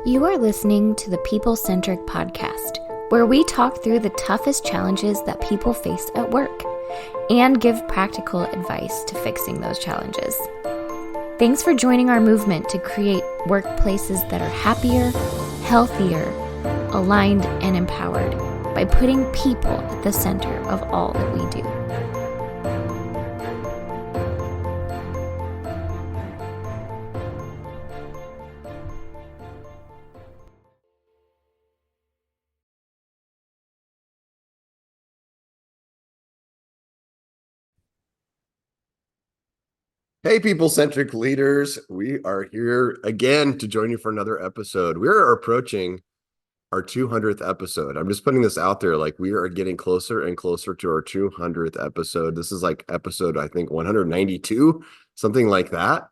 You are listening to the People Centric podcast, where we talk through the toughest challenges that people face at work and give practical advice to fixing those challenges. Thanks for joining our movement to create workplaces that are happier, healthier, aligned, and empowered by putting people at the center of all that we do. Hey, People Centric leaders. We are here again to join you for another episode. We're approaching our 200th episode. I'm just putting this out there, like we are getting closer and closer to our 200th episode. This is like episode, I think, 192, something like that.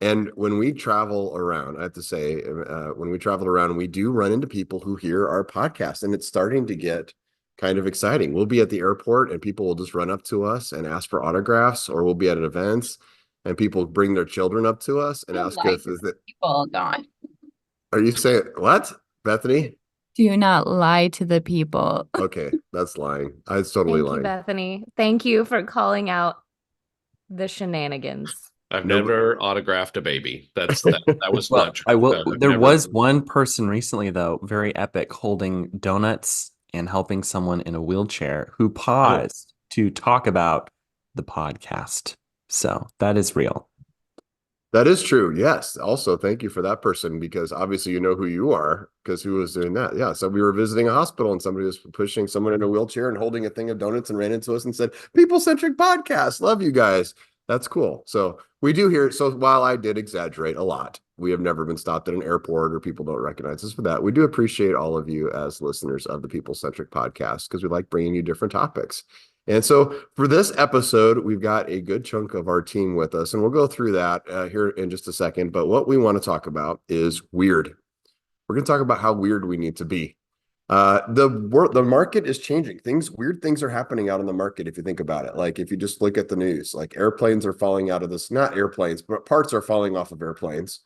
And when we travel around, I have to say, when we travel around, we do run into people who hear our podcast, and it's starting to get kind of exciting. We'll be at the airport and people will just run up to us and ask for autographs, or we'll be at events and people bring their children up to us and ask us, is that people gone? Are you saying what, Bethany? Do not lie to the people. Okay, that's lying. I was totally lying. Thank you, Bethany. Thank you for calling out the shenanigans. I've never autographed a baby. That was well, not true. I will. There never... was one person recently, though, very epic, holding donuts and helping someone in a wheelchair who paused to talk about the podcast. So that is real. That is true. Yes. Also, thank you for that person, because obviously you know who you are, because who was doing that? Yeah. So we were visiting a hospital and somebody was pushing someone in a wheelchair and holding a thing of donuts and ran into us and said, People Centric podcast. Love you guys. That's cool. So we do hear. So while I did exaggerate a lot, we have never been stopped at an airport or people don't recognize us for that. We do appreciate all of you as listeners of the People Centric podcast, because we like bringing you different topics. And so for this episode, we've got a good chunk of our team with us, and we'll go through that here in just a second. But what we want to talk about is weird. We're going to talk about how weird we need to be. The market is changing. Weird things are happening out in the market if you think about it. Like if you just look at the news, like airplanes are falling out of this, not airplanes, but parts are falling off of airplanes.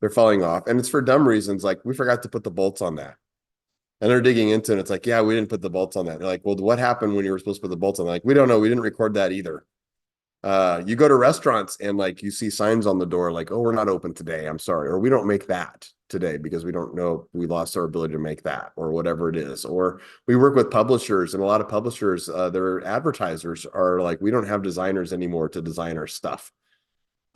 They're falling off, and it's for dumb reasons. Like we forgot to put the bolts on that. And they're digging into it. And it's like, yeah, we didn't put the bolts on that. They're like, well, what happened when you were supposed to put the bolts on? They're like, we don't know. We didn't record that either. You go to restaurants and like you see signs on the door like, oh, we're not open today. I'm sorry. Or we don't make that today because we don't know. We lost our ability to make that, or whatever it is. Or we work with publishers, and a lot of publishers, their advertisers are like, we don't have designers anymore to design our stuff.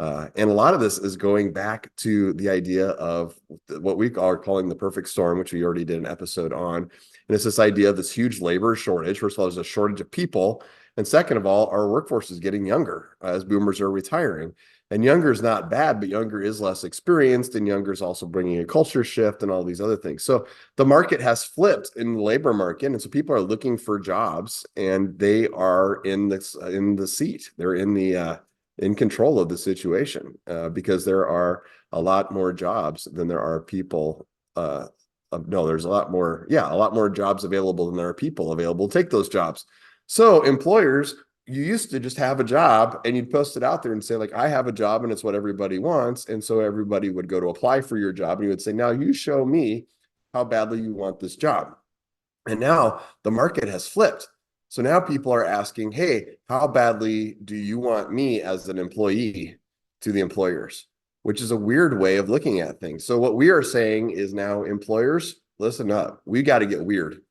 And a lot of this is going back to the idea of what we are calling the perfect storm, which we already did an episode on. And it's this idea of this huge labor shortage. First of all, there's a shortage of people. And second of all, our workforce is getting younger as boomers are retiring. And younger is not bad, but younger is less experienced, and younger is also bringing a culture shift and all these other things. So the market has flipped in the labor market. And so people are looking for jobs, and they are in the seat. They're in control of the situation, because there are a lot more jobs than there are people. There's a lot more jobs available than there are people available to take those jobs. So employers, you used to just have a job and you'd post it out there and say like, I have a job and it's what everybody wants. And so everybody would go to apply for your job, and you would say, now you show me how badly you want this job. And now the market has flipped. So now people are asking, hey, how badly do you want me as an employee to the employers? Which is a weird way of looking at things. So what we are saying is now, employers, listen up. We got to get weird.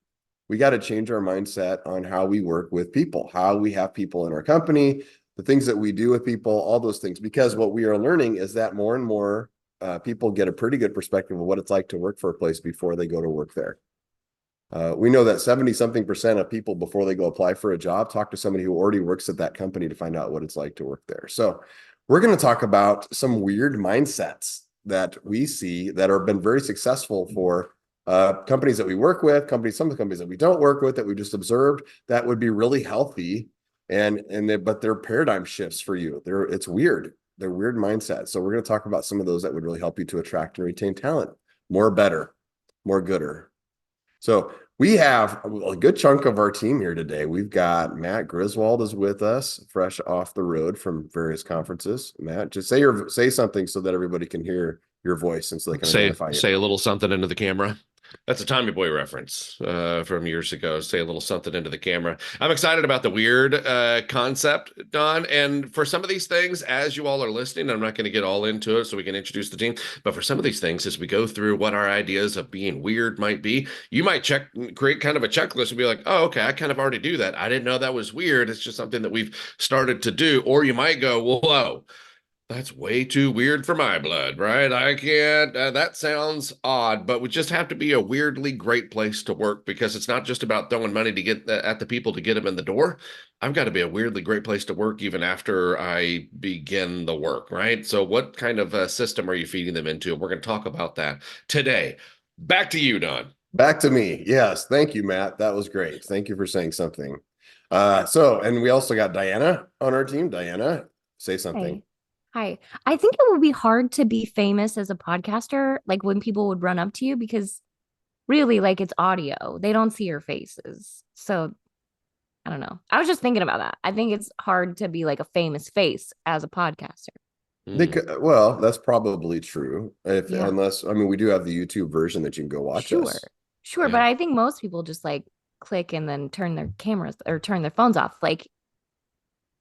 We got to change our mindset on how we work with people, how we have people in our company, the things that we do with people, all those things. Because what we are learning is that more and more people get a pretty good perspective of what it's like to work for a place before they go to work there. We know that 70-something% of people, before they go apply for a job, talk to somebody who already works at that company to find out what it's like to work there. So we're going to talk about some weird mindsets that we see that have been very successful for companies that we work with, some of the companies that we don't work with, that we just observed, that would be really healthy, but they're paradigm shifts for you. It's weird. They're weird mindsets. So we're going to talk about some of those that would really help you to attract and retain talent. More better, more gooder. So we have a good chunk of our team here today. We've got Matt Griswold is with us, fresh off the road from various conferences. Matt, just say something so that everybody can hear your voice, and so they can Say identify you. say a little something into the camera. That's a Tommy Boy reference from years ago. Say a little something into the camera. I'm excited about the weird concept, Don. And for some of these things, as you all are listening, I'm not going to get all into it so we can introduce the team. But for some of these things, as we go through what our ideas of being weird might be, you might create kind of a checklist and be like, oh, okay, I kind of already do that. I didn't know that was weird. It's just something that we've started to do. Or you might go, whoa. That's way too weird for my blood, right? I can't. That sounds odd, but we just have to be a weirdly great place to work because it's not just about throwing money to get at the people to get them in the door. I've got to be a weirdly great place to work even after I begin the work, right? So, what kind of system are you feeding them into? We're going to talk about that today. Back to you, Don. Back to me. Yes. Thank you, Matt. That was great. Thank you for saying something. And we also got Diana on our team. Diana, say something. Hey. Hi. I think it would be hard to be famous as a podcaster, like when people would run up to you, because really, like, it's audio. They don't see your faces. So I don't know. I was just thinking about that. I think it's hard to be like a famous face as a podcaster. Well, that's probably true. Yeah. Unless, I mean, we do have the YouTube version that you can go watch us. Sure. Yeah. But I think most people just like click and then turn their cameras or turn their phones off. Like,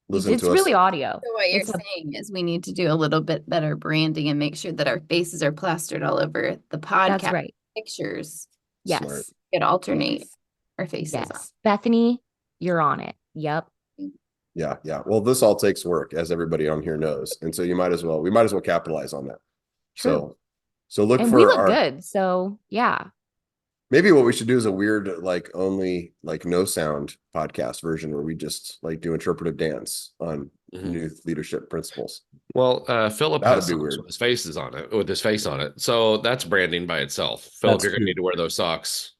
Listen it's to us. really audio. So what you're It's a- saying is we need to do a little bit better branding and make sure that our faces are plastered all over the podcast That's right. pictures. Yes. Smart. Could alternate Yes. our faces. Yes. Bethany, you're on it. Yep. Yeah. Well, this all takes work, as everybody on here knows. And so we might as well capitalize on that. True. So look And for we look our good. So yeah. maybe what we should do is a weird, like only like no sound podcast version where we just like do interpretive dance on new leadership principles. Well, Philip That'd has be socks weird. with his faces on it, with his face on it. So that's branding by itself. Philip, That's you're going to true. need to wear those socks.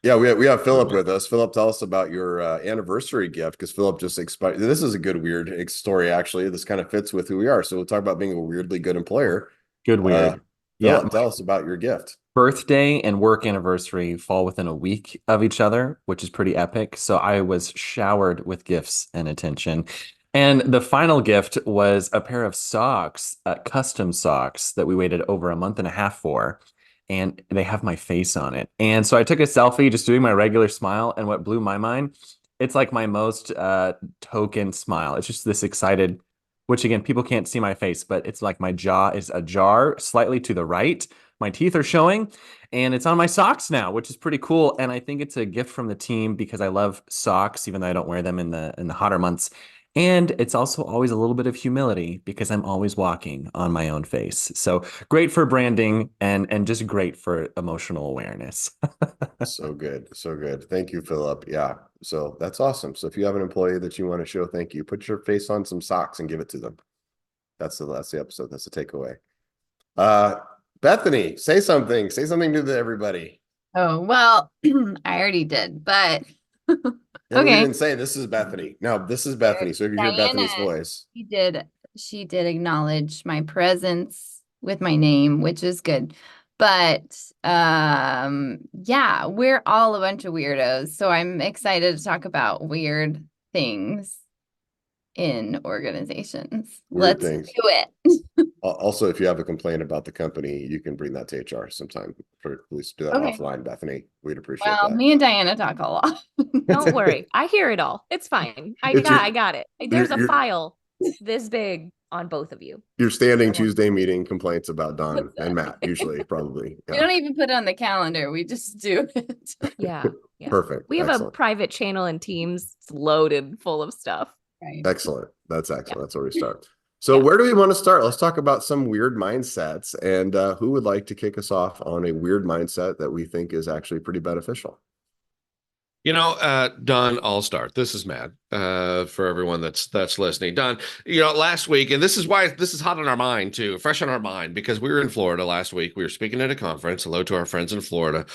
Yeah, we have Philip with us. Philip, tell us about your anniversary gift, because Philip just expired. This is a good weird story, actually. This kind of fits with who we are. So we'll talk about being a weirdly good employer. Good weird. Philip, tell us about your gift. Birthday and work anniversary fall within a week of each other, which is pretty epic. So I was showered with gifts and attention. And the final gift was a pair of socks, custom socks that we waited over a month and a half for. And they have my face on it. And so I took a selfie just doing my regular smile. And what blew my mind, it's like my most token smile. It's just this excited, which again, people can't see my face, but it's like my jaw is ajar slightly to the right. My teeth are showing, and it's on my socks now, which is pretty cool. And I think it's a gift from the team because I love socks, even though I don't wear them in the hotter months. And it's also always a little bit of humility because I'm always walking on my own face. So great for branding and just great for emotional awareness. So good. So good. Thank you, Philip. Yeah. So that's awesome. So if you have an employee that you want to show thank you, put your face on some socks and give it to them. That's the episode. That's the takeaway. Bethany, say something. Say something to everybody. Oh, well, I already did, but And we okay. didn't say this is Bethany. No, this is Bethany. So if you hear Bethany's voice. She did acknowledge my presence with my name, which is good. But yeah, we're all a bunch of weirdos. So I'm excited to talk about weird things in organizations. Weird Let's things. do it. Also, if you have a complaint about the company, you can bring that to HR sometime. Please do that Okay. offline, Bethany. We'd appreciate Well, that. me and Diana talk a lot. Don't worry. I hear it all. It's fine. I got it. There's a file this big on both of you. Your standing Tuesday meeting complaints about Don and Matt, usually, probably. We don't even put it on the calendar. We just do it. Yeah. Perfect. We have a private channel in Teams. It's loaded full of stuff. Right. Excellent. That's excellent. That's where we start. So where do we want to start? Let's talk about some weird mindsets. And who would like to kick us off on a weird mindset that we think is actually pretty beneficial? Don, I'll start. This is Matt, for everyone that's listening. Don, last week, and this is why this is hot on our mind too, fresh on our mind, because we were in Florida last week. We were speaking at a conference. Hello to our friends in Florida.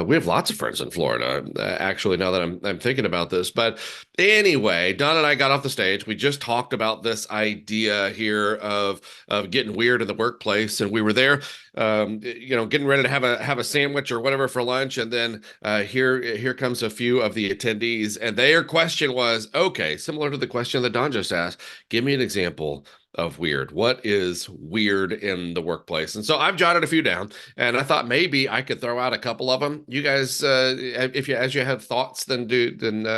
We have lots of friends in Florida, actually, now that I'm thinking about this. But anyway, Don and I got off the stage. We just talked about this idea here of getting weird in the workplace, and we were there, getting ready to have a sandwich or whatever for lunch, and then here comes a few of the attendees, and their question was, okay, similar to the question that Don just asked, give me an example of weird. What is weird in the workplace? And so I've jotted a few down, and I thought maybe I could throw out a couple of them. You guys, if you as you have thoughts, then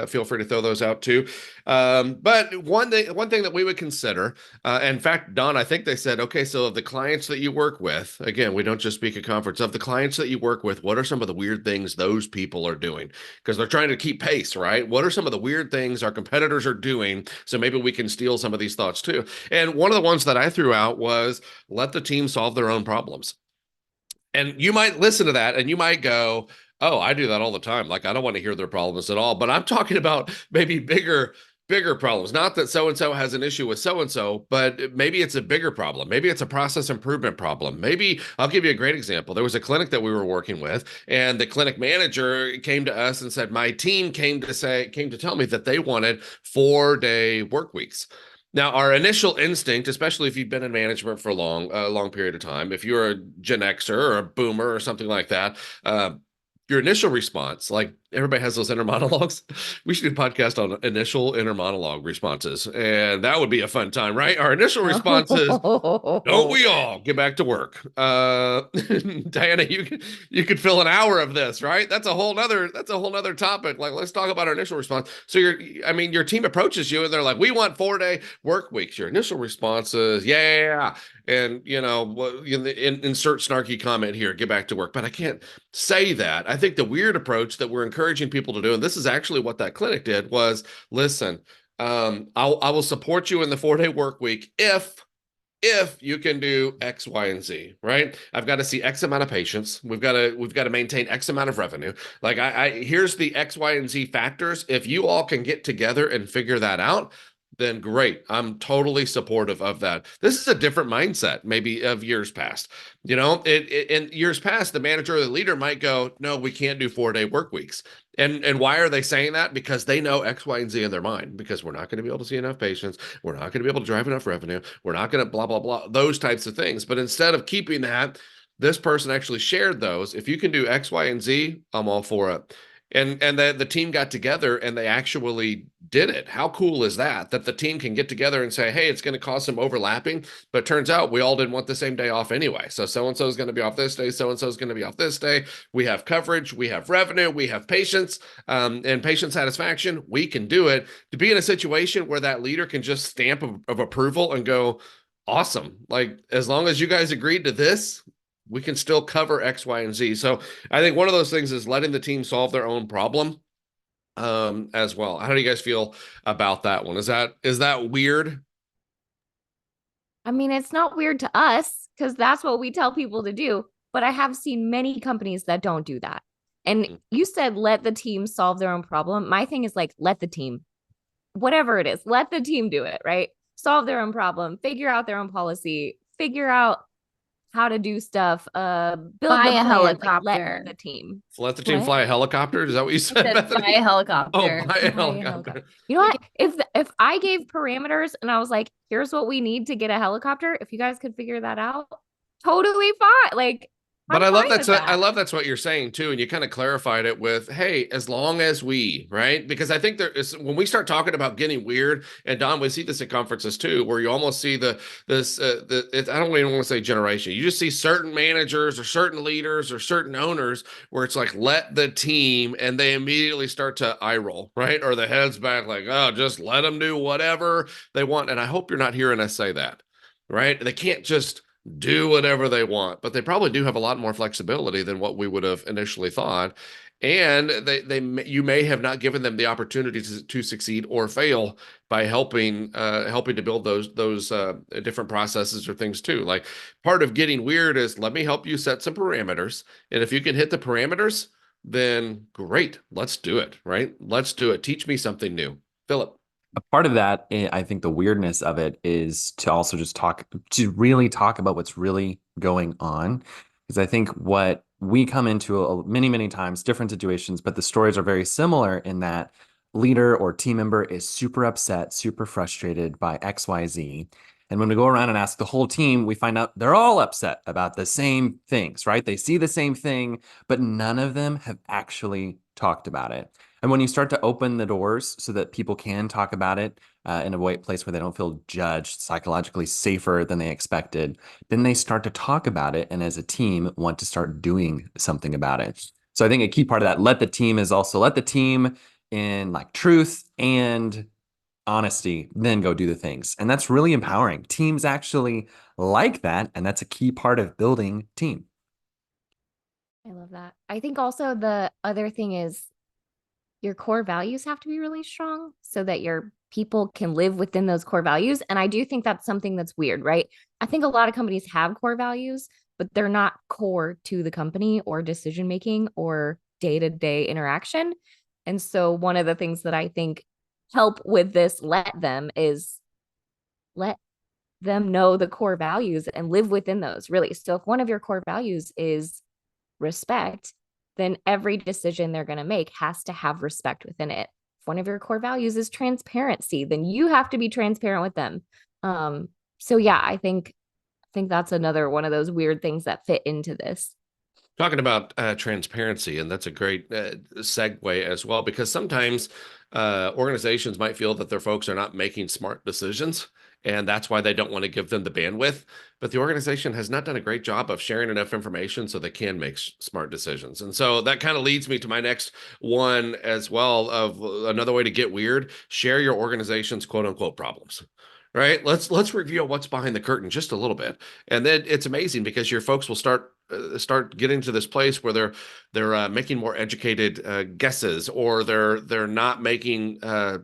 feel free to throw those out too. But one thing that we would consider, in fact, Don, I think they said, okay, so of the clients that you work with, again, we don't just speak at conference, of the clients that you work with, what are some of the weird things those people are doing? Because they're trying to keep pace, right? What are some of the weird things our competitors are doing? So maybe we can steal some of these thoughts too. And one of the ones that I threw out was let the team solve their own problems. And you might listen to that and you might go, oh, I do that all the time. Like, I don't want to hear their problems at all. But I'm talking about maybe bigger problems. Not that so-and-so has an issue with so-and-so, but maybe it's a bigger problem. Maybe it's a process improvement problem. Maybe I'll give you a great example. There was a clinic that we were working with, and the clinic manager came to us and said, my team came to tell me that they wanted 4-day work weeks. Now, our initial instinct, especially if you've been in management for a long period of time, if you're a Gen Xer or a boomer or something like that, your initial response, like everybody has those inner monologues. We should do a podcast on initial inner monologue responses, and that would be a fun time, right? Our initial response is, don't we all get back to work? Diana, you could fill an hour of this, right? That's a whole nother topic. Like, let's talk about our initial response. So your team approaches you and they're like, we want 4-day work weeks. Your initial response is, yeah. And insert snarky comment here, get back to work. But I can't say that. I think the weird approach that we're encouraging people to do, and this is actually what that clinic did, was listen, I will support you in the 4-day work week if you can do X, Y, and Z, right? I've got to see X amount of patients. We've got to maintain X amount of revenue. Like here's the X, Y, and Z factors. If you all can get together and figure that out, then great. I'm totally supportive of that. This is a different mindset, maybe of years past. In years past, the manager or the leader might go, no, we can't do 4-day work weeks. And why are they saying that? Because they know X, Y, and Z in their mind, because we're not going to be able to see enough patients. We're not going to be able to drive enough revenue. We're not going to blah, blah, blah, those types of things. But instead of keeping that, this person actually shared those. If you can do X, Y, and Z, I'm all for it. And the team got together and they actually did it. How cool is that? That the team can get together and say, hey, it's going to cause some overlapping, but turns out we all didn't want the same day off anyway. So-and-so is going to be off this day. So-and-so is going to be off this day. We have coverage, we have revenue, we have patients, and patient satisfaction. We can do it. To be in a situation where that leader can just stamp of approval and go, awesome. Like, as long as you guys agreed to this, we can still cover X, Y, and Z. So I think one of those things is letting the team solve their own problem as well. How do you guys feel about that one? Is that weird? I mean, it's not weird to us because that's what we tell people to do. But I have seen many companies that don't do that. And you said, let the team solve their own problem. My thing is like, let the team, whatever it is, let the team do it, right? Solve their own problem, figure out their own policy, figure out how to do stuff, build Fly the a plan, helicopter. like, let the team. Let the team What? fly a helicopter? Is that what you said, Said Bethany? fly a helicopter. Oh, buy a Fly a helicopter. You know what? If I gave parameters and I was like, here's what we need to get a helicopter, if you guys could figure that out, totally fine. Like, But I'm I love fine that's with what, I love that's what you're saying too, and you kind of clarified it with, "Hey, as long as we," right? Because I think there is when we start talking about getting weird, and Don, we see this at conferences too, where you almost see I don't even want to say generation. You just see certain managers or certain leaders or certain owners where it's like, let the team, and they immediately start to eye roll, right? Or the heads back, like, oh, just let them do whatever they want. And I hope you're not hearing us say that, right? They can't just do whatever they want, but they probably do have a lot more flexibility than what we would have initially thought. And you may have not given them the opportunity to succeed or fail by helping to build those different processes or things too. Like, part of getting weird is, let me help you set some parameters, and if you can hit the parameters, then great, let's do it. Right? Let's do it. Teach me something new, Philip. A part of that, I think the weirdness of it is to also just really talk about what's really going on. Because I think what we come into many, many times, different situations, but the stories are very similar in that leader or team member is super upset, super frustrated by XYZ. And when we go around and ask the whole team, we find out they're all upset about the same things, right? They see the same thing, but none of them have actually talked about it. And when you start to open the doors so that people can talk about it in a place where they don't feel judged, psychologically safer than they expected, then they start to talk about it. And as a team, want to start doing something about it. So I think a key part of that, let the team in like truth and honesty, then go do the things. And that's really empowering. Teams actually like that. And that's a key part of building team. I love that. I think also the other thing is your core values have to be really strong so that your people can live within those core values. And I do think that's something that's weird, right? I think a lot of companies have core values, but they're not core to the company or decision making or day-to-day interaction. And so one of the things that I think help with this let them know the core values and live within those, really. So if one of your core values is respect, then every decision they're going to make has to have respect within it. If one of your core values is transparency, then you have to be transparent with them. So yeah, I think that's another one of those weird things that fit into this. Talking about transparency, and that's a great segue as well, because sometimes organizations might feel that their folks are not making smart decisions, and that's why they don't want to give them the bandwidth. But the organization has not done a great job of sharing enough information so they can make smart decisions. And so that kind of leads me to my next one as well, of another way to get weird: share your organization's quote unquote problems. Right. Let's reveal what's behind the curtain just a little bit, and then it's amazing because your folks will start getting to this place where they're making more educated guesses, or they're not making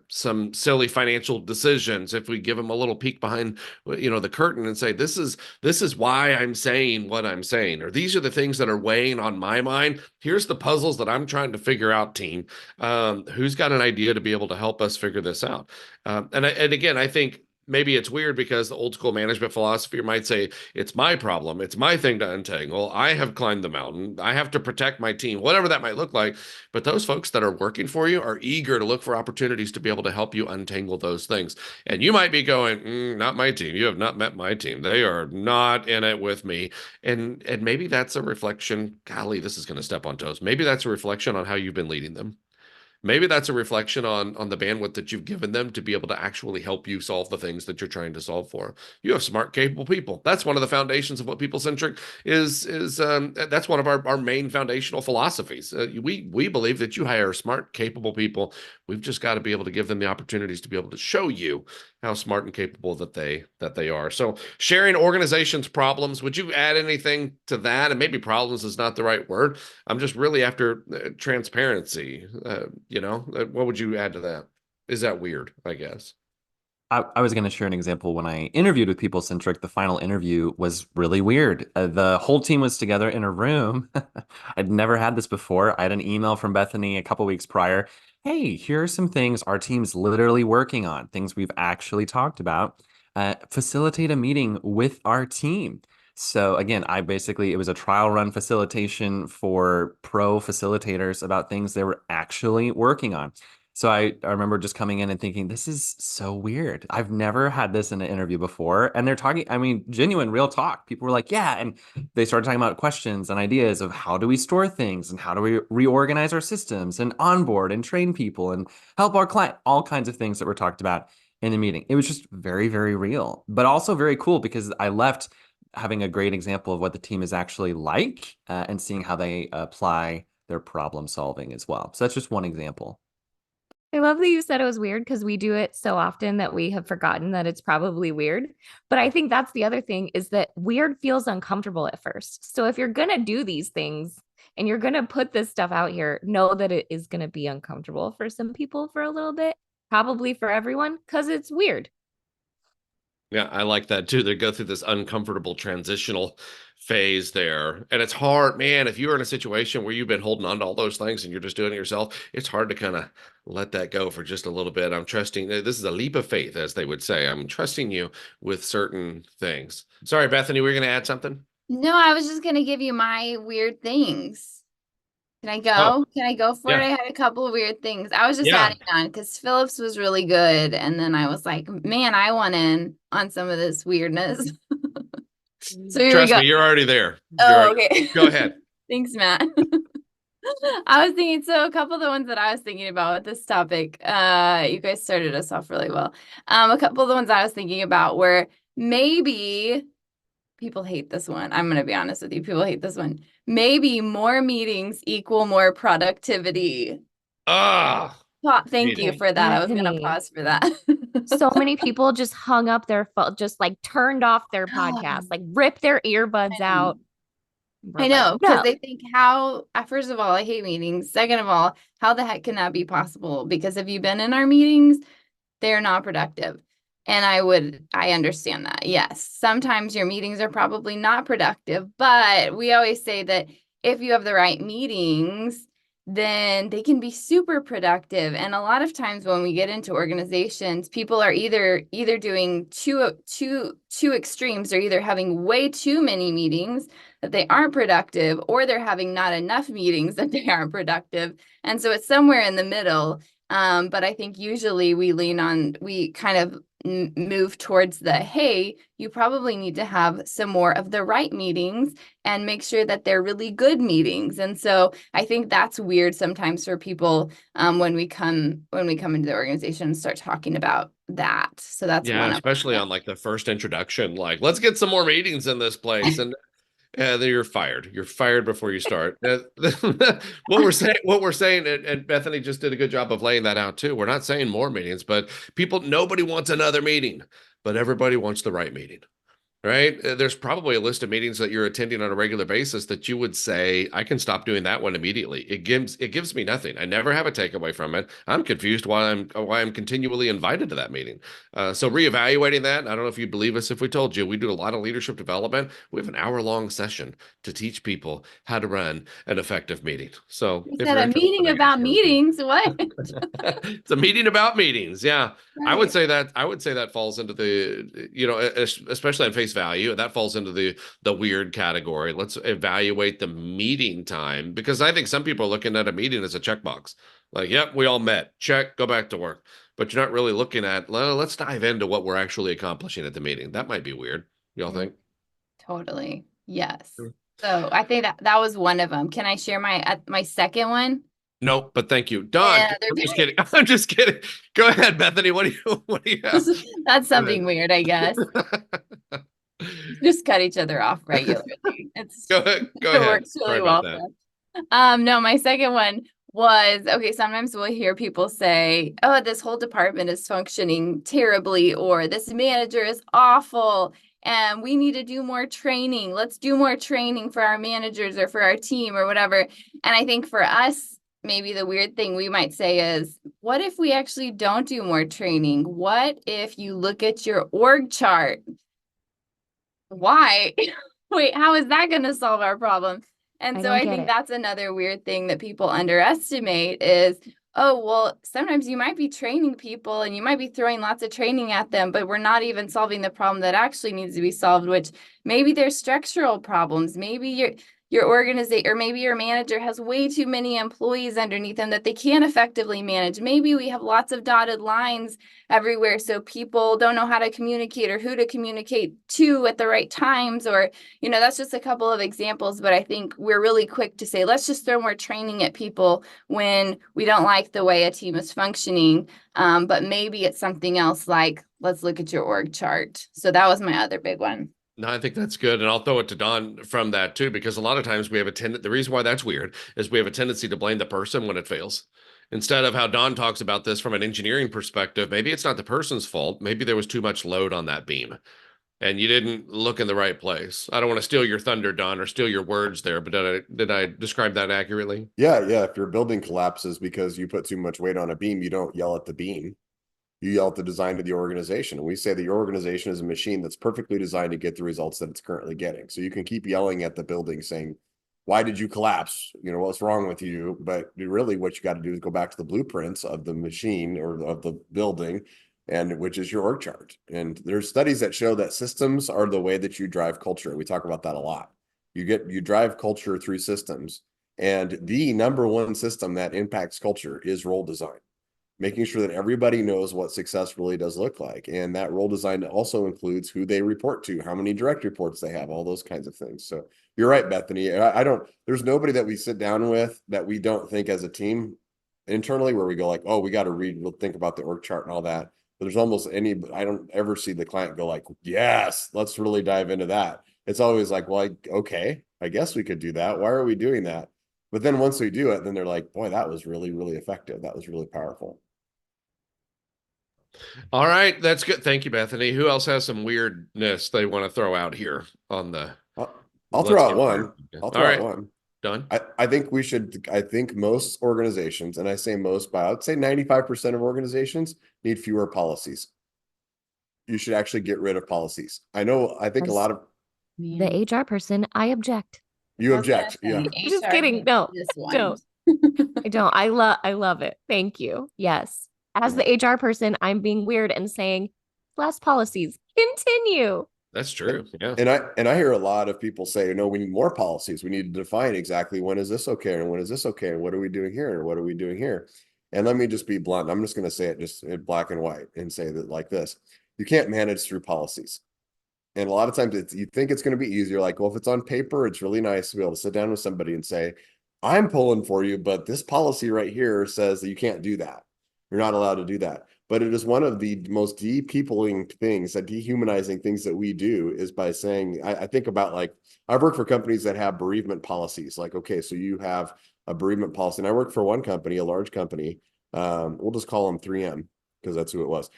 some silly financial decisions if we give them a little peek behind the curtain and say, this is why I'm saying what I'm saying, or these are the things that are weighing on my mind. Here's the puzzles that I'm trying to figure out, team. Who's got an idea to be able to help us figure this out? And again, I think maybe it's weird because the old school management philosophy might say, it's my problem, it's my thing to untangle, I have climbed the mountain, I have to protect my team, whatever that might look like. But those folks that are working for you are eager to look for opportunities to be able to help you untangle those things. And you might be going, not my team, you have not met my team, they are not in it with me. And maybe that's a reflection, golly, this is going to step on toes, maybe that's a reflection on how you've been leading them. Maybe that's a reflection on the bandwidth that you've given them to be able to actually help you solve the things that you're trying to solve for. You have smart, capable people. That's one of the foundations of what People Centric is. That's one of our main foundational philosophies. We believe that you hire smart, capable people. We've just got to be able to give them the opportunities to be able to show you how smart and capable that they are. So sharing organizations' problems, would you add anything to that? And maybe problems is not the right word. I'm just really after transparency. What would you add to that? Is that weird, I guess? I was going to share an example. When I interviewed with People Centric, the final interview was really weird. The whole team was together in a room. I'd never had this before. I had an email from Bethany a couple weeks prior. Hey, here are some things our team's literally working on, things we've actually talked about. Facilitate a meeting with our team. So again, it was a trial run facilitation for pro facilitators about things they were actually working on. So I remember just coming in and thinking, this is so weird. I've never had this in an interview before. And they're talking, I mean, genuine, real talk. People were like, yeah. And they started talking about questions and ideas of how do we store things and how do we reorganize our systems and onboard and train people and help our client, all kinds of things that were talked about in the meeting. It was just very, very real, but also very cool because I left having a great example of what the team is actually like and seeing how they apply their problem solving as well. So that's just one example. I love that you said it was weird because we do it so often that we have forgotten that it's probably weird. But I think that's the other thing, is that weird feels uncomfortable at first. So if you're going to do these things and you're going to put this stuff out here, know that it is going to be uncomfortable for some people for a little bit, probably for everyone, because it's weird. Yeah, I like that too. They go through this uncomfortable transitional phase there. And it's hard, man, if you're in a situation where you've been holding on to all those things and you're just doing it yourself, it's hard to kind of let that go for just a little bit. I'm trusting, this is a leap of faith, as they would say. I'm trusting you with certain things. Sorry, Bethany, we're going to add something? No, I was just going to give you my weird things. Can I go? Oh, Can I go for it? yeah. I had a couple of weird things. I was just Yeah. adding on because Phillips was really good. And then I was like, man, I want in on some of this weirdness. So here we Trust go. me, you're already there. Oh, okay. Go ahead. Thanks, Matt. I was thinking, so a couple of the ones that I was thinking about with this topic, you guys started us off really well. A couple of the ones I was thinking about were maybe people hate this one. I'm going to be honest with you. People hate this one. Maybe more meetings equal more productivity. Ah, Thank you for that. I was going to pause for that. So many people just hung up their phone, just like turned off their podcast, like ripped their earbuds out. I We're know, like, because no. they think first of all, I hate meetings. Second of all, how the heck can that be possible? Because have you been in our meetings? They're not productive. And I understand that. Yes, sometimes your meetings are probably not productive, but we always say that if you have the right meetings, then they can be super productive. And a lot of times when we get into organizations, people are either doing two extremes. They're either having way too many meetings that they aren't productive, or they're having not enough meetings that they aren't productive. And so it's somewhere in the middle. But I think usually we kind of move towards the, hey, you probably need to have some more of the right meetings and make sure that they're really good meetings. And so I think that's weird sometimes for people when we come into the organization and start talking about that. So that's yeah, one of especially them. on like the first introduction, like let's get some more meetings in this place, and then you're fired. You're fired before you start. What we're saying, and Bethany just did a good job of laying that out too. We're not saying more meetings, but nobody wants another meeting, but everybody wants the right meeting. Right? There's probably a list of meetings that you're attending on a regular basis that you would say, I can stop doing that one immediately. It gives me nothing. I never have a takeaway from it. I'm confused why I'm continually invited to that meeting. So reevaluating that, I don't know if you'd believe us if we told you, we do a lot of leadership development. We have an hour-long session to teach people how to run an effective meeting. So You if said you're a interested, meeting I about guess, meetings. What? it's a meeting about meetings. Yeah. I would Right. say that falls into the, especially on face value, that falls into the weird category. Let's evaluate the meeting time, because I think some people are looking at a meeting as a checkbox. Like, yep, we all met. Check, go back to work. But you're not really looking at, let's dive into what we're actually accomplishing at the meeting. That might be weird. Y'all think? Totally. Yes. So I think that was one of them. Can I share my second one? No, but thank you. Don, Yeah, I'm just kidding. I'm just kidding. Go ahead, Bethany. What do you have? that's Go something weird, I guess. ahead. Just cut each other off regularly. Go It ahead. works Sorry really about well that. for us. No, my second one was, okay, sometimes we'll hear people say, oh, this whole department is functioning terribly, or this manager is awful, and we need to do more training. Let's do more training for our managers or for our team or whatever. And I think for us, maybe the weird thing we might say is, what if we actually don't do more training? What if you look at your org chart? Why? Wait, how is that going to solve our problem? And I so don't I get think it. that's another weird thing that people underestimate is, oh, well, sometimes you might be training people and you might be throwing lots of training at them, but we're not even solving the problem that actually needs to be solved, which maybe there's structural problems. Maybe your organization, or maybe your manager has way too many employees underneath them that they can't effectively manage. Maybe we have lots of dotted lines everywhere, so people don't know how to communicate or who to communicate to at the right times, or that's just a couple of examples. But I think we're really quick to say, let's just throw more training at people when we don't like the way a team is functioning. But maybe it's something else, like let's look at your org chart. So that was my other big one. No, I think that's good. And I'll throw it to Don from that too, because a lot of times we have the reason why that's weird is we have a tendency to blame the person when it fails. Instead of how Don talks about this from an engineering perspective, maybe it's not the person's fault. Maybe there was too much load on that beam and you didn't look in the right place. I don't want to steal your thunder, Don, or steal your words there, but did I describe that accurately? Yeah, yeah. If your building collapses because you put too much weight on a beam, you don't yell at the beam. You yell at the design of the organization. And we say that your organization is a machine that's perfectly designed to get the results that it's currently getting. So you can keep yelling at the building saying, why did you collapse? What's wrong with you? But really what you got to do is go back to the blueprints of the machine or of the building, and which is your org chart. And there's studies that show that systems are the way that you drive culture. We talk about that a lot. You drive culture through systems. And the number one system that impacts culture is role design, making sure that everybody knows what success really does look like. And that role design also includes who they report to, how many direct reports they have, all those kinds of things. So you're right, Bethany. I don't, there's nobody that we sit down with that we don't think as a team internally where we go like, oh, we got to we'll think about the org chart and all that. But there's almost I don't ever see the client go like, yes, let's really dive into that. It's always like, well, okay, I guess we could do that. Why are we doing that? But then once we do it, then they're like, boy, that was really, really effective. That was really powerful. All right, that's good. Thank you, Bethany. Who else has some weirdness they want to throw out here on the? I'll throw out one. I'll throw out one. Done. I think I think most organizations, and I say most, but I'd say 95% of organizations need fewer policies. You should actually get rid of policies. I think a lot of the HR person, I object. you object. Yeah. Just kidding. No, don't. I don't. I love it. Thank you. Yes. As the HR person, I'm being weird and saying less policies. Continue. That's true. Yeah. And I hear a lot of people say, no, we need more policies. We need to define exactly when is this okay and when is this okay and what are we doing here and what are we doing here. And let me just be blunt. I'm just going to say it just in black and white and say that like this: you can't manage through policies. And a lot of times you think it's going to be easier. Like, well, if it's on paper, it's really nice to be able to sit down with somebody and say, I'm pulling for you, but this policy right here says that you can't do that. You're not allowed to do that. But it is one of the most depeopling things, that dehumanizing things that we do is by saying, I think about like, I've worked for companies that have bereavement policies. Like, okay, so you have a bereavement policy. And I worked for one company, a large company, we'll just call them 3M because that's who it was,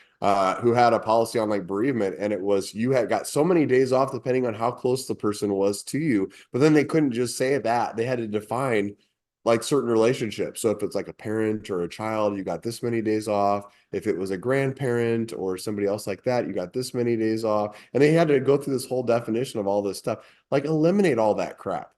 who had a policy on like bereavement. And it was, you had got so many days off depending on how close the person was to you. But then they couldn't just say that. They had to define like certain relationships. So if it's like a parent or a child, you got this many days off. If it was a grandparent or somebody else like that, you got this many days off. And they had to go through this whole definition of all this stuff, like eliminate all that crap.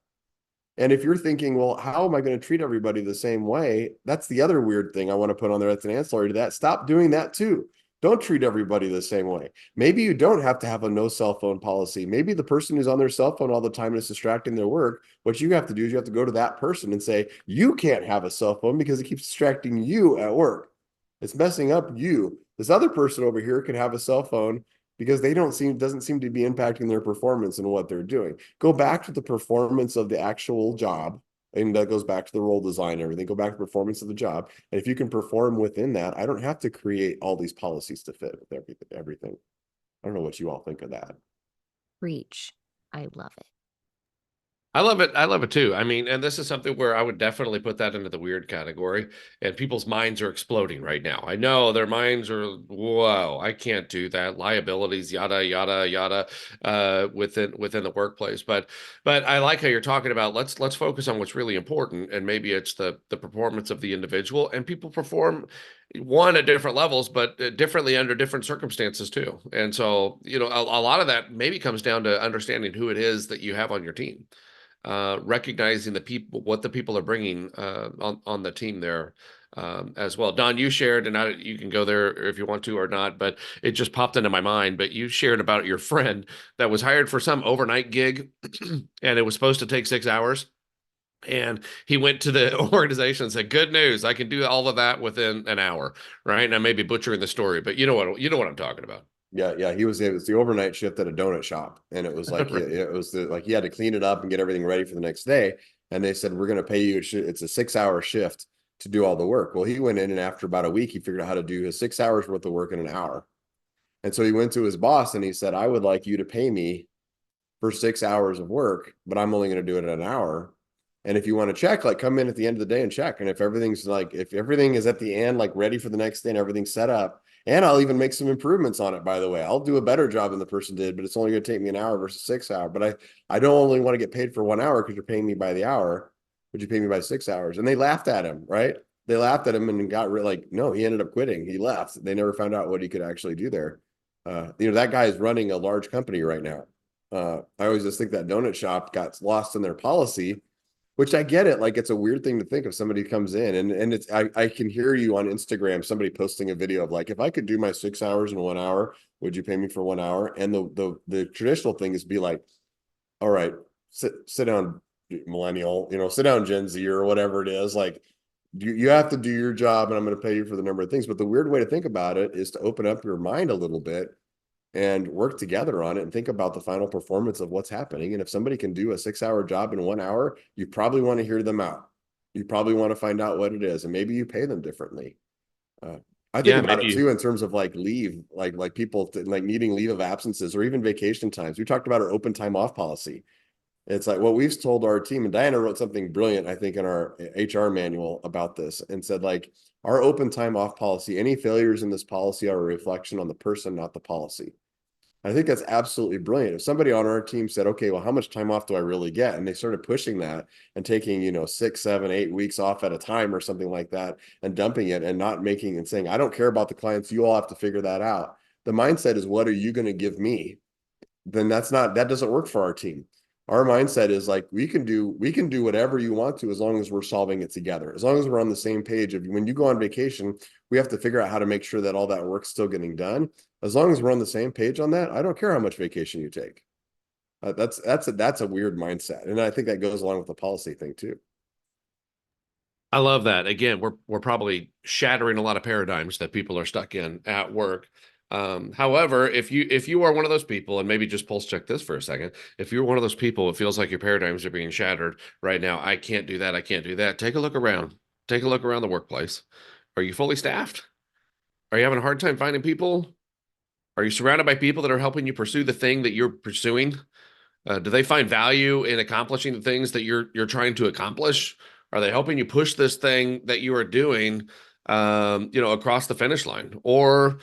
And if you're thinking, well, how am I going to treat everybody the same way? That's the other weird thing I want to put on there. That's an ancillary to that. Stop doing that too. Don't treat everybody the same way. Maybe you don't have to have a no cell phone policy. Maybe the person who's on their cell phone all the time and is distracting their work, what you have to do is you have to go to that person and say, you can't have a cell phone because it keeps distracting you at work. It's messing up you. This other person over here can have a cell phone because doesn't seem to be impacting their performance and what they're doing. Go back to the performance of the actual job. And that goes back to the role design and everything. Go back to performance of the job. And if you can perform within that, I don't have to create all these policies to fit with everything. I don't know what you all think of that. Preach. I love it. I love it. I love it too. I mean, and this is something where I would definitely put that into the weird category, and people's minds are exploding right now. I know their minds are, whoa, I can't do that. Liabilities, yada, yada, yada, within the workplace. But I like how you're talking about, let's focus on what's really important. And maybe it's the performance of the individual, and people perform at different levels, but differently under different circumstances too. And so, a lot of that maybe comes down to understanding who it is that you have on your team. Recognizing what the people are bringing on the team there as well. Don, you shared, and you can go there if you want to or not, but it just popped into my mind. But you shared about your friend that was hired for some overnight gig, and it was supposed to take 6 hours. And he went to the organization and said, "Good news, I can do all of that within an hour." Right? And I may be butchering the story, but you know what I'm talking about. Yeah. It was the overnight shift at a donut shop. And it was like, like he had to clean it up and get everything ready for the next day. And they said, we're going to pay you. It's a 6-hour shift to do all the work. Well, he went in, and after about a week, he figured out how to do his 6 hours worth of work in an hour. And so he went to his boss and he said, I would like you to pay me for 6 hours of work, but I'm only going to do it in an hour. And if you want to check, like come in at the end of the day and check. And if everything is at the end, like ready for the next day and everything's set up, and I'll even make some improvements on it, by the way. I'll do a better job than the person did, but it's only going to take me an hour versus 6 hours. But I don't only want to get paid for 1 hour because you're paying me by the hour. Would you pay me by 6 hours? And they laughed at him, right? They laughed at him and got no, he ended up quitting. He left. They never found out what he could actually do there. That guy is running a large company right now. I always just think that donut shop got lost in their policy, which I get it. Like, it's a weird thing to think if somebody comes in and it's, I can hear you on Instagram, somebody posting a video of like, if I could do my 6 hours in 1 hour, would you pay me for 1 hour? And the traditional thing is be like, all right, sit down, millennial, sit down, Gen Z or whatever it is. Like, you have to do your job and I'm going to pay you for the number of things. But the weird way to think about it is to open up your mind a little bit and work together on it and think about the final performance of what's happening. And if somebody can do a 6-hour job in 1 hour, you probably want to hear them out. You probably want to find out what it is, and maybe you pay them differently. I think about it too in terms of like leave, like people like needing leave of absences or even vacation times. We talked about our open time off policy. It's like what we've told our team, and Diana wrote something brilliant, I think, in our HR manual about this and said, like, our open time off policy, any failures in this policy are a reflection on the person, not the policy. I think that's absolutely brilliant. If somebody on our team said, okay, well, how much time off do I really get? And they started pushing that and taking, 6, 7, 8 weeks off at a time or something like that and dumping it and not making and saying, I don't care about the clients. You all have to figure that out. The mindset is, what are you going to give me? Then that doesn't work for our team. Our mindset is like, we can do whatever you want to, as long as we're solving it together, as long as we're on the same page. Of when you go on vacation, we have to figure out how to make sure that all that work's still getting done. As long as we're on the same page on that, I don't care how much vacation you take. That's a weird mindset. And I think that goes along with the policy thing too. I love that. Again, we're probably shattering a lot of paradigms that people are stuck in at work. However, if you are one of those people, and maybe just pulse check this for a second, if you're one of those people, it feels like your paradigms are being shattered right now. I can't do that. I can't do that. Take a look around. Take a look around the workplace. Are you fully staffed? Are you having a hard time finding people? Are you surrounded by people that are helping you pursue the thing that you're pursuing? Do they find value in accomplishing the things that you're trying to accomplish? Are they helping you push this thing that you are doing, across the finish line, or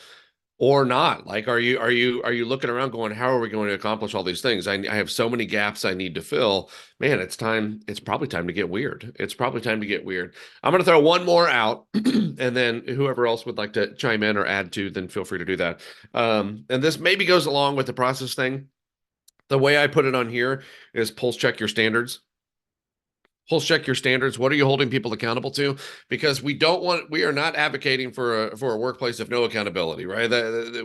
not? Like, are you looking around going, how are we going to accomplish all these things? I have so many gaps I need to fill. Man, it's probably time to get weird. It's probably time to get weird. I'm going to throw one more out, and then whoever else would like to chime in or add to, then feel free to do that. And this maybe goes along with the process thing. The way I put it on here is pulse check your standards. Pulse check your standards. What are you holding people accountable to? Because we are not advocating for a workplace of no accountability, right?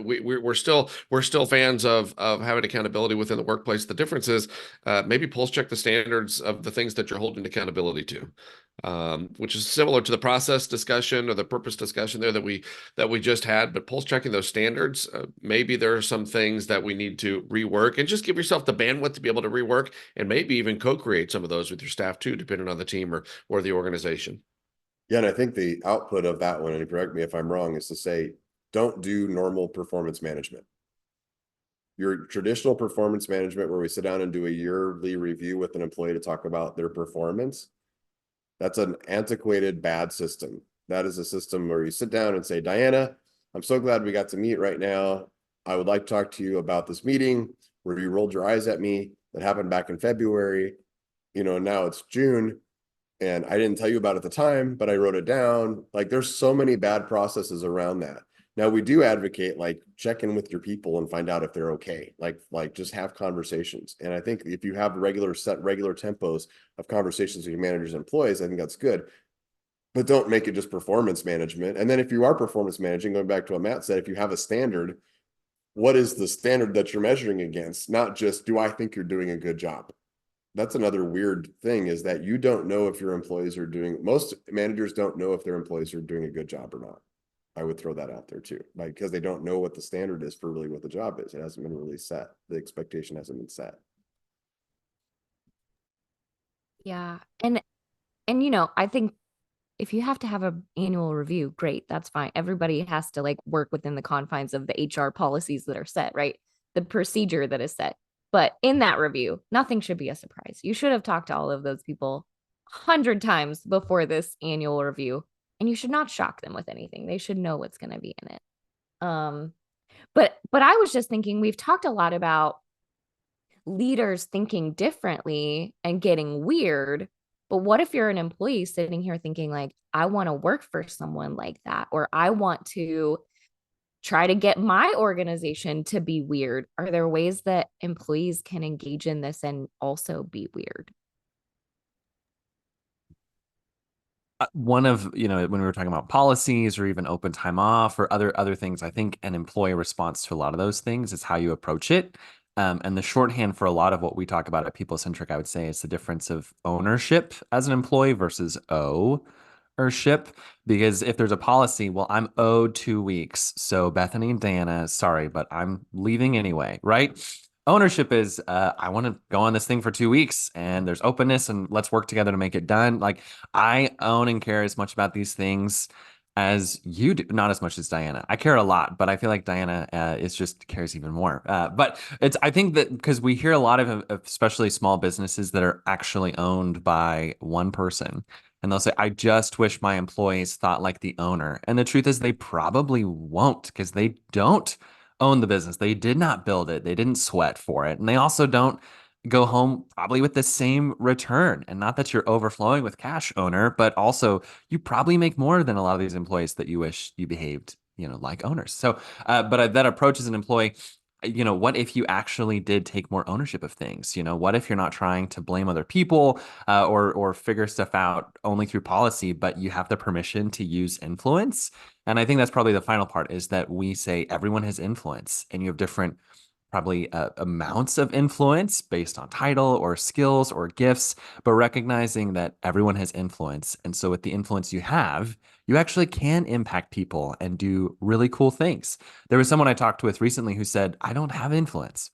We're still fans of having accountability within the workplace. The difference is maybe pulse check the standards of the things that you're holding accountability to, which is similar to the process discussion or the purpose discussion there that we just had. But pulse checking those standards, maybe there are some things that we need to rework, and just give yourself the bandwidth to be able to rework, and maybe even co-create some of those with your staff too, depending on the team or the organization. Yeah, and I think the output of that one, and correct me if I'm wrong, is to say, don't do normal performance management. Your traditional performance management, where we sit down and do a yearly review with an employee to talk about their performance, that's an antiquated, bad system. That is a system where you sit down and say, Diana, I'm so glad we got to meet right now. I would like to talk to you about this meeting where you rolled your eyes at me that happened back in February. Now it's June, and I didn't tell you about it at the time, but I wrote it down. Like, there's so many bad processes around that. Now, we do advocate, like, check in with your people and find out if they're okay. Like just have conversations. And I think if you have regular tempos of conversations with your managers and employees, I think that's good. But don't make it just performance management. And then if you are performance managing, going back to what Matt said, if you have a standard, what is the standard that you're measuring against? Not just, do I think you're doing a good job? That's another weird thing, is that you don't know if your employees are most managers don't know if their employees are doing a good job or not. I would throw that out there too, because they don't know what the standard is for really what the job is. It hasn't been really set. The expectation hasn't been set. Yeah. And I think if you have to have an annual review, great, that's fine. Everybody has to like work within the confines of the HR policies that are set, right? The procedure that is set. But in that review, nothing should be a surprise. You should have talked to all of those people 100 times before this annual review, and you should not shock them with anything. They should know what's going to be in it. But I was just thinking, we've talked a lot about leaders thinking differently and getting weird. But what if you're an employee sitting here thinking like, I want to work for someone like that, or I want to try to get my organization to be weird? Are there ways that employees can engage in this and also be weird? One of, when we were talking about policies or even open time off or other things, I think an employee response to a lot of those things is how you approach it. And the shorthand for a lot of what we talk about at People Centric, I would say, is the difference of ownership as an employee versus ownership. Because if there's a policy, well, I'm owed 2 weeks. So Bethany and Diana, sorry, but I'm leaving anyway, right? Ownership is I want to go on this thing for 2 weeks and there's openness and let's work together to make it done. Like I own and care as much about these things as you do, not as much as Diana. I care a lot, but I feel like Diana is just cares even more. But it's I think that because we hear a lot of especially small businesses that are actually owned by one person, and they'll say, "I just wish my employees thought like the owner." And the truth is, they probably won't because they don't own the business. They did not build it. They didn't sweat for it, and they also don't go home probably with the same return. And not that you're overflowing with cash, owner, but also you probably make more than a lot of these employees that you wish you behaved, like owners. So, but that approach as an employee, what if you actually did take more ownership of things? What if you're not trying to blame other people or figure stuff out only through policy, but you have the permission to use influence? And I think that's probably the final part is that we say everyone has influence and you have different probably amounts of influence based on title or skills or gifts, but recognizing that everyone has influence. And so, with the influence you have, you actually can impact people and do really cool things. There was someone I talked with recently who said, I don't have influence.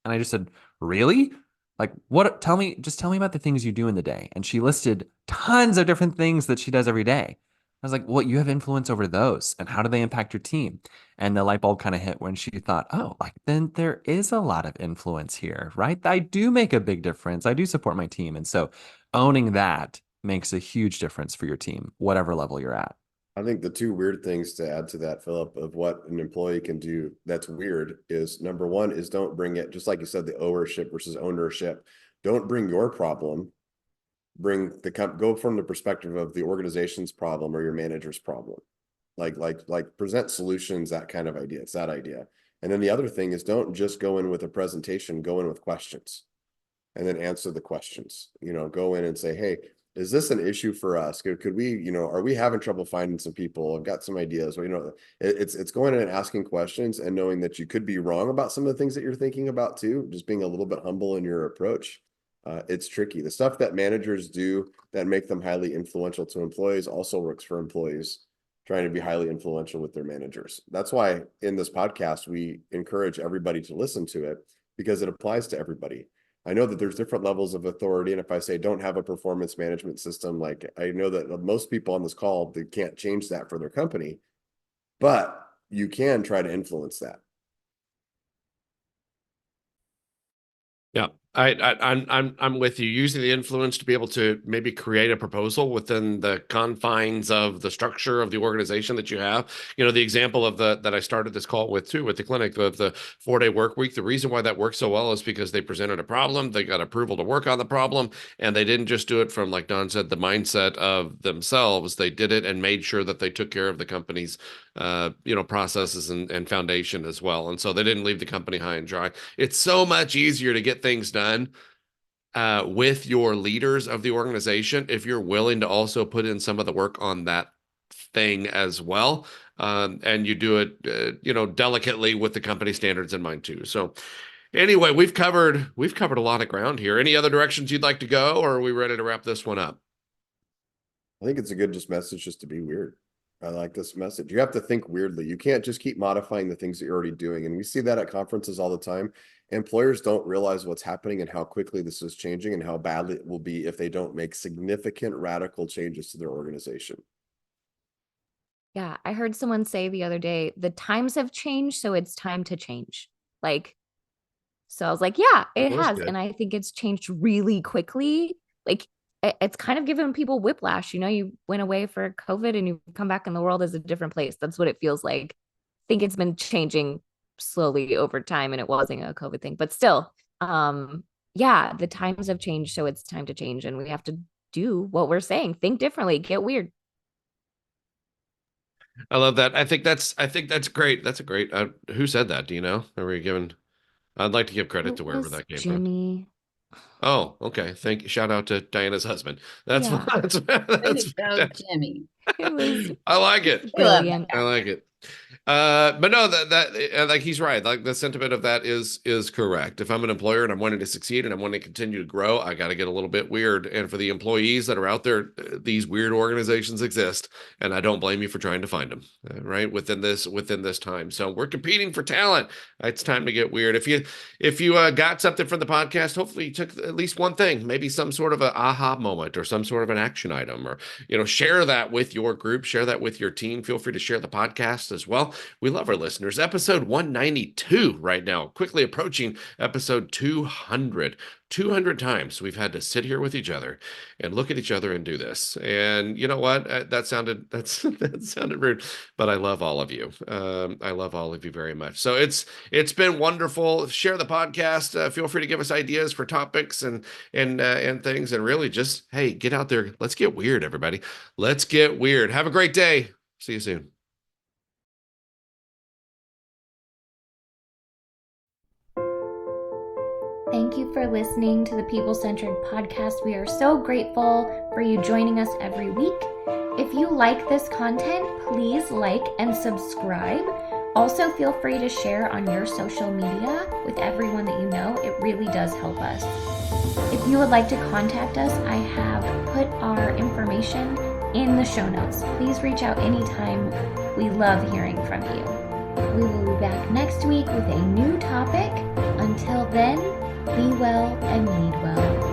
And I just said, really? Like, what? Just tell me about the things you do in the day. And she listed tons of different things that she does every day. I was like, well, you have influence over those. And how do they impact your team? And the light bulb kind of hit when she thought, oh, like then there is a lot of influence here, right? I do make a big difference. I do support my team. And so owning that makes a huge difference for your team, whatever level you're at. I think the two weird things to add to that, Philip, of what an employee can do that's weird is number one is don't bring it, just like you said, the ownership versus ownership. Don't bring your problem. Go from the perspective of the organization's problem or your manager's problem. Like present solutions, that kind of idea. It's that idea. And then the other thing is don't just go in with a presentation, go in with questions and then answer the questions. Go in and say, hey, is this an issue for us? Could we, are we having trouble finding some people? I've got some ideas. Well, it's going in and asking questions and knowing that you could be wrong about some of the things that you're thinking about too, just being a little bit humble in your approach. It's tricky. The stuff that managers do that make them highly influential to employees also works for employees trying to be highly influential with their managers. That's why in this podcast, we encourage everybody to listen to it because it applies to everybody. I know that there's different levels of authority. And if I say don't have a performance management system, like I know that most people on this call, they can't change that for their company, but you can try to influence that. Yeah, I'm with you. Using the influence to be able to maybe create a proposal within the confines of the structure of the organization that you have. The example of that I started this call with too, with the clinic of the 4-day work week. The reason why that worked so well is because they presented a problem, they got approval to work on the problem, and they didn't just do it from, like Don said, the mindset of themselves. They did it and made sure that they took care of the company's processes and foundation as well. And so they didn't leave the company high and dry. It's so much easier to get things done with your leaders of the organization if you're willing to also put in some of the work on that thing as well. And you do it, delicately with the company standards in mind too. So anyway, we've covered a lot of ground here. Any other directions you'd like to go, or are we ready to wrap this one up? I think it's a good message just to be weird. I like this message. You have to think weirdly. You can't just keep modifying the things that you're already doing. And we see that at conferences all the time. Employers don't realize what's happening and how quickly this is changing and how badly it will be if they don't make significant radical changes to their organization. Yeah, I heard someone say the other day, the times have changed, so it's time to change. So I was like, yeah, it has. Good. And I think it's changed really quickly. It's kind of given people whiplash. You went away for COVID and you come back and the world is a different place. That's what it feels like. I think it's been changing slowly over time and it wasn't a COVID thing, but still, yeah, the times have changed. So it's time to change and we have to do what we're saying. Think differently, get weird. I love that. I think that's great. That's a great. Who said that? Do you know? Are we given? I'd like to give credit to wherever that came Jimmy. from. Oh, okay. Thank you. Shout out to Diana's husband. That's Yeah. that's Way to go, Jimmy. It was I like it. brilliant. I like it. But no, that like he's right. Like the sentiment of that is correct. If I'm an employer and I'm wanting to succeed and I'm wanting to continue to grow, I got to get a little bit weird. And for the employees that are out there, these weird organizations exist, and I don't blame you for trying to find them. Right within this time. So we're competing for talent. It's time to get weird. If you got something from the podcast, hopefully you took at least one thing, maybe some sort of a aha moment or some sort of an action item, or share that with your group, share that with your team. Feel free to share the podcast as well. We love our listeners. Episode 192 right now, quickly approaching episode 200. 200 times we've had to sit here with each other and look at each other and do this. And you know what? That sounded rude, but I love all of you. I love all of you very much. So it's been wonderful. Share the podcast. Feel free to give us ideas for topics and things. And really just, hey, get out there. Let's get weird, everybody. Let's get weird. Have a great day. See you soon. Thank you for listening to the People Centric podcast. We are so grateful for you joining us every week. If you like this content, please like and subscribe. Also, feel free to share on your social media with everyone that you know. It really does help us. If you would like to contact us, I have put our information in the show notes. Please reach out anytime. We love hearing from you. We will be back next week with a new topic. Until then, be well and lead well.